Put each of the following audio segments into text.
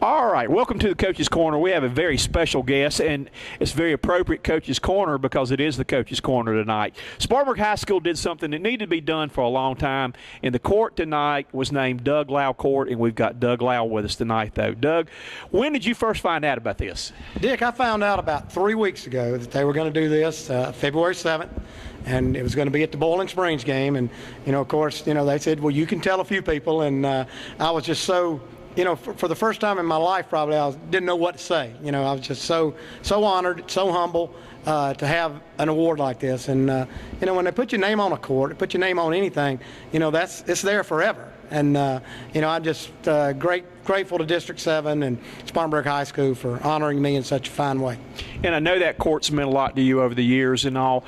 All right, welcome to the Coach's Corner. We have a very special guest, and it's very appropriate Coach's Corner because it is the Coach's Corner tonight. Spartanburg High School did something that needed to be done for a long time, and the court tonight was named Doug Lowe Court, and we've got Doug Lowe with us tonight, though. Doug, when did you first find out about this? Dick, I found out about 3 weeks ago that they were going to do this February 7th, and it was going to be at the Boiling Springs game. And, of course, they said, well, you can tell a few people, and I was just so – for the first time in my life, probably, didn't know what to say. I was just so honored, so humble to have an award like this. And, when they put your name on a court, put your name on anything, it's there forever. And, I'm just grateful to District 7 and Spartanburg High School for honoring me in such a fine way. And I know that court's meant a lot to you over the years and all.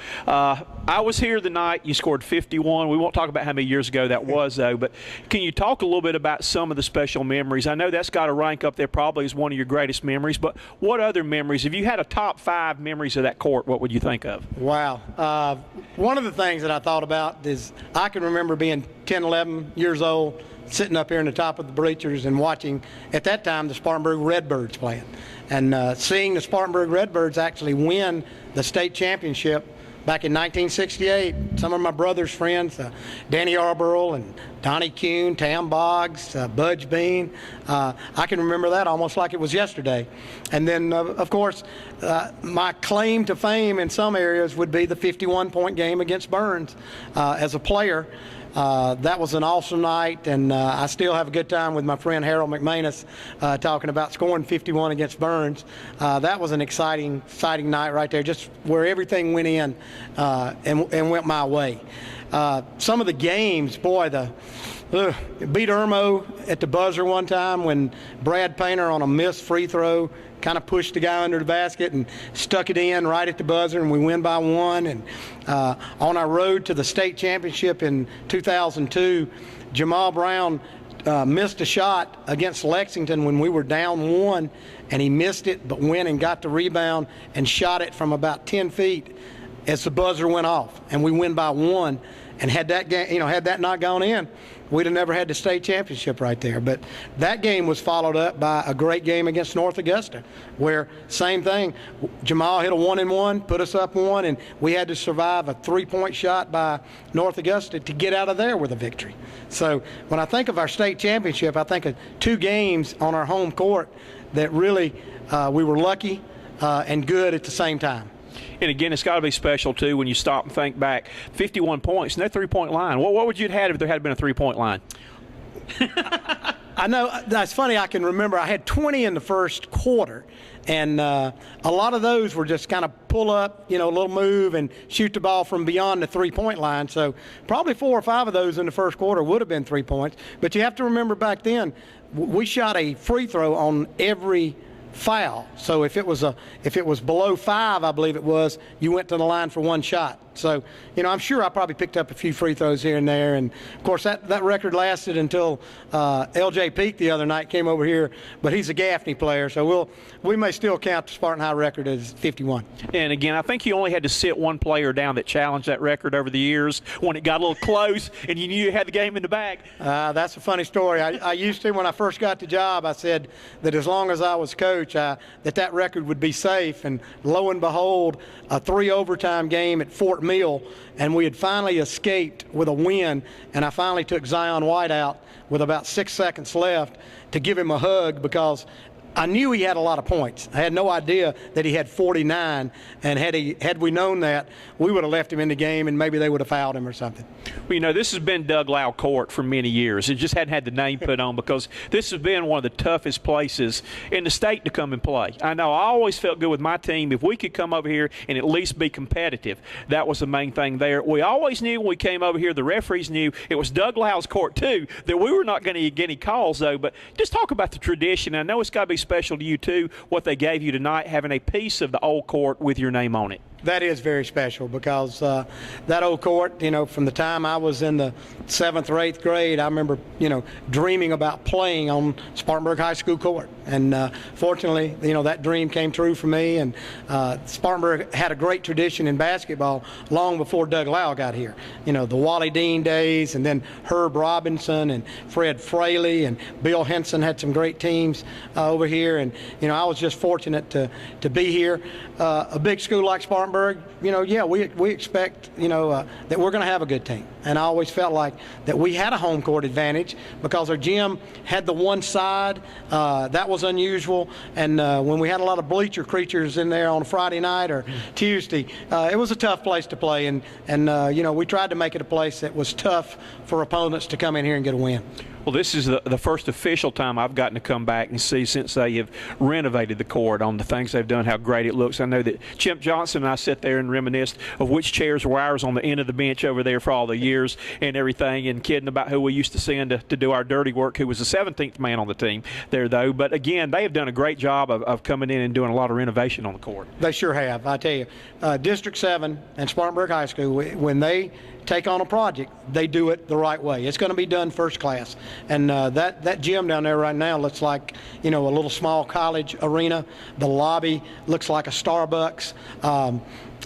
I was here the night you scored 51. We won't talk about how many years ago that was, though, but can you talk a little bit about some of the special memories? I know that's got to rank up there probably as one of your greatest memories, but what other memories? If you had a top 5 memories of that court, what would you think of? Wow. One of the things that I thought about is I can remember being 10, 11 years old, sitting up here in the top of the bleachers and watching, at that time, the Spartanburg Redbirds playing. And seeing the Spartanburg Redbirds actually win the state championship back in 1968. Some of my brother's friends, Danny Arborough and Donnie Kuhn, Tam Boggs, Budge Bean. I can remember that almost like it was yesterday. And then, of course, my claim to fame in some areas would be the 51-point game against Burns as a player. That was an awesome night, and I still have a good time with my friend Harold McManus talking about scoring 51 against Burns. That was an exciting night right there, just where everything went in and went my way. Some of the games, boy, beat Irmo at the buzzer one time when Brad Painter on a missed free throw kind of pushed the guy under the basket and stuck it in right at the buzzer, and we win by 1. And on our road to the state championship in 2002, Jamal Brown missed a shot against Lexington when we were down 1, and he missed it but went and got the rebound and shot it from about 10 feet as the buzzer went off, and we win by 1. And had that game, had that not gone in, we'd have never had the state championship right there. But that game was followed up by a great game against North Augusta, where same thing. Jamal hit a 1-and-1, put us up 1, and we had to survive a 3-point shot by North Augusta to get out of there with a victory. So when I think of our state championship, I think of 2 games on our home court that really we were lucky and good at the same time. And again, it's got to be special, too, when you stop and think back. 51 points, no 3-point line. What would you have had if there had been a 3-point line? I know, that's funny. I can remember I had 20 in the first quarter, and a lot of those were just kind of pull up, a little move and shoot the ball from beyond the 3-point line. So probably 4 or 5 of those in the first quarter would have been 3 points. But you have to remember back then, we shot a free throw on every foul. So if it was below 5, I believe it was, you went to the line for 1 shot. So, I'm sure I probably picked up a few free throws here and there. And, of course, that record lasted until L.J. Peak the other night came over here. But he's a Gaffney player, so we may still count the Spartan High record as 51. And, again, I think you only had to sit one player down that challenged that record over the years when it got a little close and you knew you had the game in the bag. That's a funny story. I used to, when I first got the job, I said that as long as I was coach, that record would be safe. And lo and behold, a 3-overtime game at Fort Mill, and we had finally escaped with a win, and I finally took Zion White out with about 6 seconds left to give him a hug because I knew he had a lot of points. I had no idea that he had 49, and had we known that, we would have left him in the game and maybe they would have fouled him or something. Well, this has been Doug Lowe Court for many years. It just hadn't had the name put on because this has been one of the toughest places in the state to come and play. I know I always felt good with my team. If we could come over here and at least be competitive, that was the main thing there. We always knew when we came over here, the referees knew it was Doug Lowe's court too, that we were not going to get any calls though. But just talk about the tradition. I know it's got to be special to you too, what they gave you tonight, having a piece of the old court with your name on it. That is very special because that old court, you know, from the time I was in the 7th or 8th grade, I remember, you know, dreaming about playing on Spartanburg High School court. And fortunately, you know, that dream came true for me. And Spartanburg had a great tradition in basketball long before Doug Lowe got here. You know, the Wally Dean days, and then Herb Robinson and Fred Fraley and Bill Henson had some great teams over here. And, you know, I was just fortunate to be here. A big school like Spartanburg, you know, yeah, we expect, you know, that we're going to have a good team. And I always felt like that we had a home court advantage because our gym had the one side. That was unusual. And when we had a lot of bleacher creatures in there on a Friday night or Tuesday, it was a tough place to play. And you know, we tried to make it a place that was tough for opponents to come in here and get a win. Well, this is the first official time I've gotten to come back and see since they have renovated the court on the things they've done, how great it looks. I know that Chimp Johnson and I sit there and reminisce of which chairs were ours on the end of the bench over there for all the years and everything, and kidding about who we used to send to do our dirty work, who was the 17th man on the team there, though. But, again, they have done a great job of coming in and doing a lot of renovation on the court. They sure have. I tell you, District 7 and Spartanburg High School, when they take on a project, they do it the right way. It's going to be done first class. And that gym down there right now looks like, you know, a little small college arena. The lobby looks like a Starbucks.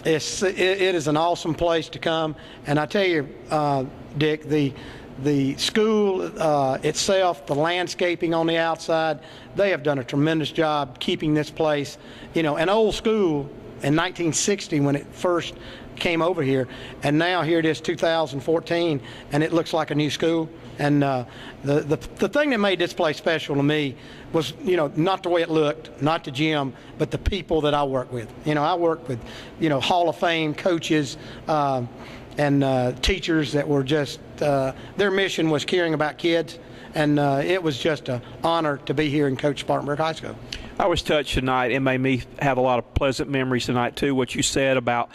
It is an awesome place to come. And I tell you, Dick, the school itself, the landscaping on the outside, they have done a tremendous job keeping this place, you know, an old school in 1960 when it first came over here, and now here it is 2014, and it looks like a new school. And the thing that made this place special to me was, you know, not the way it looked, not the gym, but the people that I work with. You know, I work with, you know, Hall of Fame coaches and teachers that were just, their mission was caring about kids, and it was just an honor to be here and coach Spartanburg High School. I was touched tonight. It made me have a lot of pleasant memories tonight, too, what you said about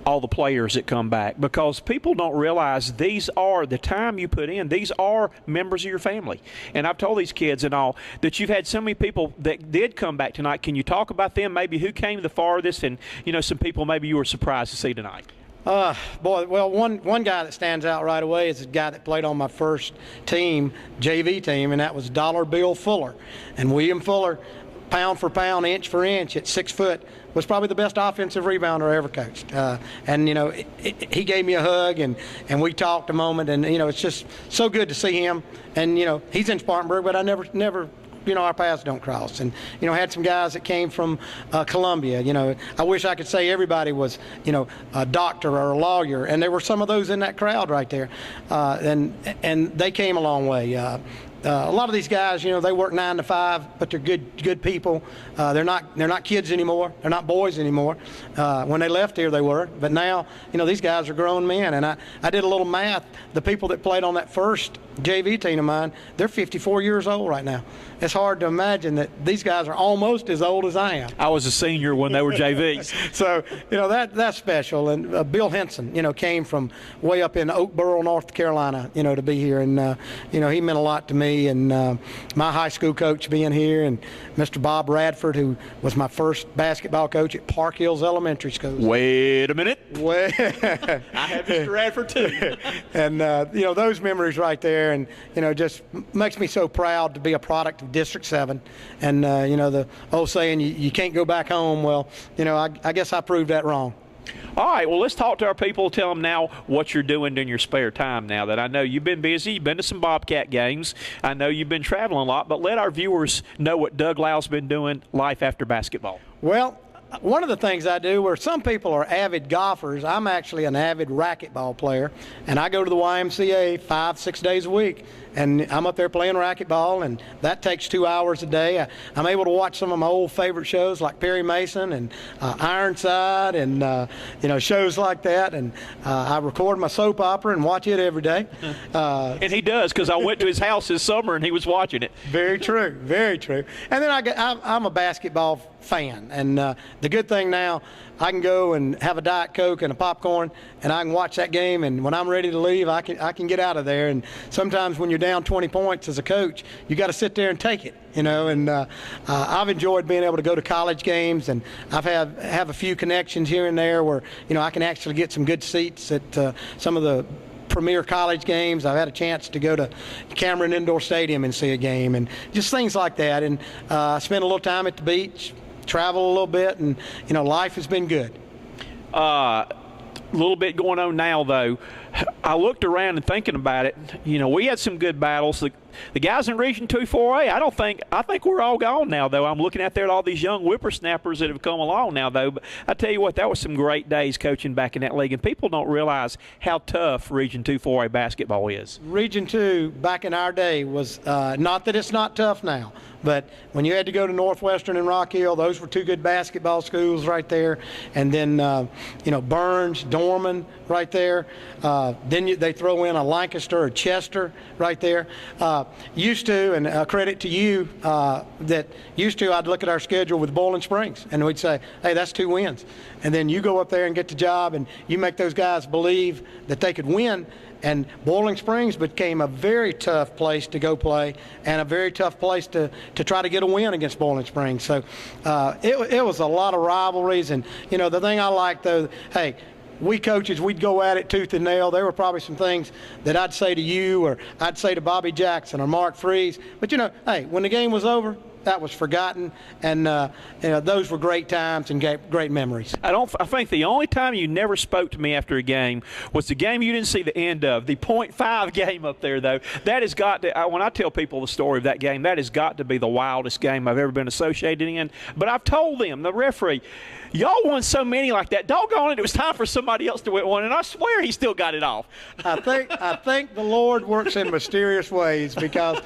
all the players that come back, because people don't realize these are the time you put in. These are members of your family. And I've told these kids and all that you've had so many people that did come back tonight. Can you talk about them, maybe who came the farthest, and, you know, some people maybe you were surprised to see tonight? Boy, well, one guy that stands out right away is the guy that played on my first team, JV team, and that was Dollar Bill Fuller. And William Fuller, pound for pound, inch for inch, at 6 foot, was probably the best offensive rebounder I ever coached. And, you know, he gave me a hug, and we talked a moment, and, you know, it's just so good to see him. And, you know, he's in Spartanburg, but I never, you know, our paths don't cross. And, you know, had some guys that came from Columbia. You know, I wish I could say everybody was, you know, a doctor or a lawyer, and there were some of those in that crowd right there. And they came a long way. A lot of these guys, you know, they work 9 to 5, but they're good people. They're not kids anymore. They're not boys anymore. When they left here, they were. But now, you know, these guys are grown men. And I did a little math. The people that played on that first JV team of mine, they're 54 years old right now. It's hard to imagine that these guys are almost as old as I am. I was a senior when they were JVs. So, you know, that's special. And Bill Henson, you know, came from way up in Oakboro, North Carolina, you know, to be here. And, you know, he meant a lot to me. And my high school coach being here, and Mr. Bob Radford, who was my first basketball coach at Park Hills Elementary School. Wait a minute. I have Mr. Radford, too. And, you know, those memories right there, and, you know, just makes me so proud to be a product of District 7. And, you know, the old saying, you can't go back home. Well, you know, I guess I proved that wrong. All right, well, let's talk to our people. Tell them now what you're doing in your spare time now that I know you've been busy. You've been to some Bobcat games. I know you've been traveling a lot, but let our viewers know what Doug Lowe's been doing life after basketball. Well, one of the things I do, where some people are avid golfers, I'm actually an avid racquetball player, and I go to the YMCA 5-6 days a week, and I'm up there playing racquetball, and that takes 2 hours a day. I'm able to watch some of my old favorite shows like Perry Mason and Ironside, and you know, shows like that. And I record my soap opera and watch it every day. And he does, because I went to his house this summer and he was watching it. Very true, very true. And then I'm a basketball fan, and the good thing now, I can go and have a Diet Coke and a popcorn, and I can watch that game, and when I'm ready to leave, I can get out of there. And sometimes when you're down 20 points as a coach, you got to sit there and take it, you know. And I've enjoyed being able to go to college games, and I've have a few connections here and there where, you know, I can actually get some good seats at some of the premier college games. I've had a chance to go to Cameron Indoor Stadium and see a game, and just things like that. And I spent a little time at the beach, travel a little bit, and, you know, life has been good. A little bit going on now, though. I looked around and thinking about it. You know, we had some good battles. The guys in Region 2 4A, I think we're all gone now, though. I'm looking out there at all these young whippersnappers that have come along now, though. But I tell you what, that was some great days coaching back in that league, and people don't realize how tough Region 2 4A basketball is. Region 2 back in our day was not that it's not tough now, but when you had to go to Northwestern and Rock Hill, those were two good basketball schools right there. And then, you know, Burns, Dorman right there. Then they throw in a Lancaster or Chester right there. Used to, and credit to you, that used to I'd look at our schedule with Bowling Springs, and we'd say, hey, that's 2 wins. And then you go up there and get the job, and you make those guys believe that they could win. And Bowling Springs became a very tough place to go play, and a very tough place to try to get a win against Bowling Springs. So it was a lot of rivalries. And, you know, the thing I like, though, hey, we coaches, we'd go at it tooth and nail. There were probably some things that I'd say to you, or I'd say to Bobby Jackson or Mark Freese. But, you know, hey, when the game was over, that was forgotten, and you know, those were great times and great memories. I think the only time you never spoke to me after a game was the game you didn't see the end of, the .5 game up there, though. That has got to, when I tell people the story of that game, that has got to be the wildest game I've ever been associated in. But I've told them, the referee, y'all won so many like that. Doggone it, it was time for somebody else to win one, and I swear he still got it off. I think the Lord works in mysterious ways, because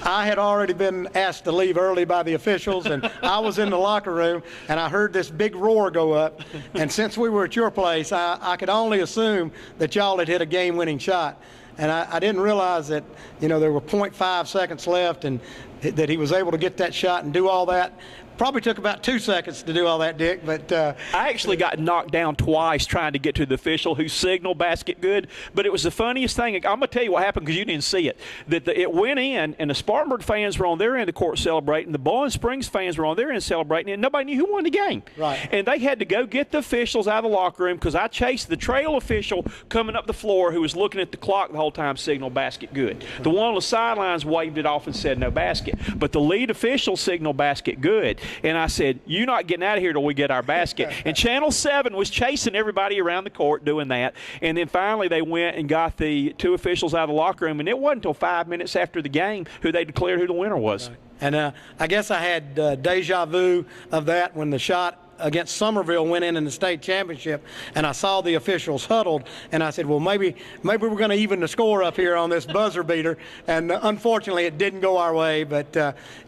I had already been asked to leave early by the officials, and I was in the locker room, and I heard this big roar go up. And since we were at your place, I could only assume that y'all had hit a game-winning shot. And I didn't realize that, you know, there were .5 seconds left, and that he was able to get that shot and do all that. Probably took about 2 seconds to do all that, Dick, but I actually got knocked down twice trying to get to the official who signaled basket good. But it was the funniest thing. I'm going to tell you what happened, because you didn't see it. It went in, and the Spartanburg fans were on their end of the court celebrating. The Bowling Springs fans were on their end celebrating, and nobody knew who won the game. Right. And they had to go get the officials out of the locker room, because I chased the trail official coming up the floor who was looking at the clock the whole time, signaled basket good. The one on the sidelines waved it off and said no basket. But the lead official signaled basket good. And I said, you're not getting out of here till we get our basket. And Channel 7 was chasing everybody around the court doing that. And then finally they went and got the 2 officials out of the locker room. And it wasn't until 5 minutes after the game who they declared who the winner was. Right. And I guess I had deja vu of that when the shot against Somerville went in the state championship, and I saw the officials huddled, and I said, well, maybe we're going to even the score up here on this buzzer beater. And unfortunately it didn't go our way, but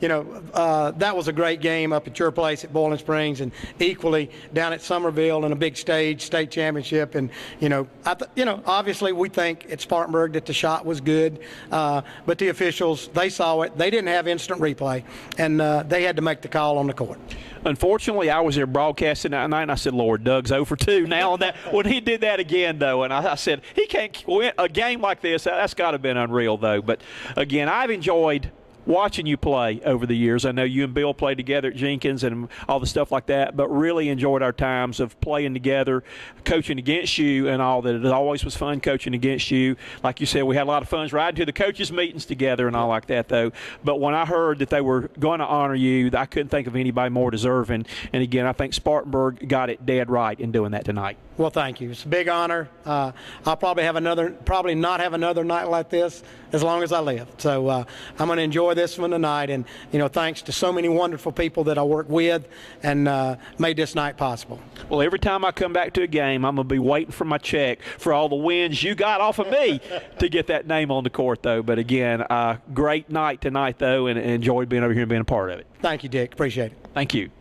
you know, that was a great game up at your place at Bowling Springs, and equally down at Somerville in a big stage state championship. And you know, obviously we think at Spartanburg that the shot was good, but the officials, they saw it, they didn't have instant replay, and they had to make the call on the court. Unfortunately, I was there broadcasting that night, and I said, Lord, Doug's 0 for 2 now. On that, when he did that again, though, and I said, he can't win a game like this. That's got to have been unreal, though. But, again, I've enjoyed watching you play over the years. I know you and Bill played together at Jenkins and all the stuff like that, but really enjoyed our times of playing together, coaching against you and all that. It always was fun coaching against you. Like you said, we had a lot of fun riding to the coaches' meetings together and all like that, though. But when I heard that they were going to honor you, I couldn't think of anybody more deserving. And, again, I think Spartanburg got it dead right in doing that tonight. Well, thank you. It's a big honor. I'll probably not have another night like this as long as I live. So I'm going to enjoy this one tonight. And, you know, thanks to so many wonderful people that I work with and made this night possible. Well, every time I come back to a game, I'm going to be waiting for my check for all the wins you got off of me to get that name on the court, though. But, again, great night tonight, though, and enjoyed being over here and being a part of it. Thank you, Dick. Appreciate it. Thank you.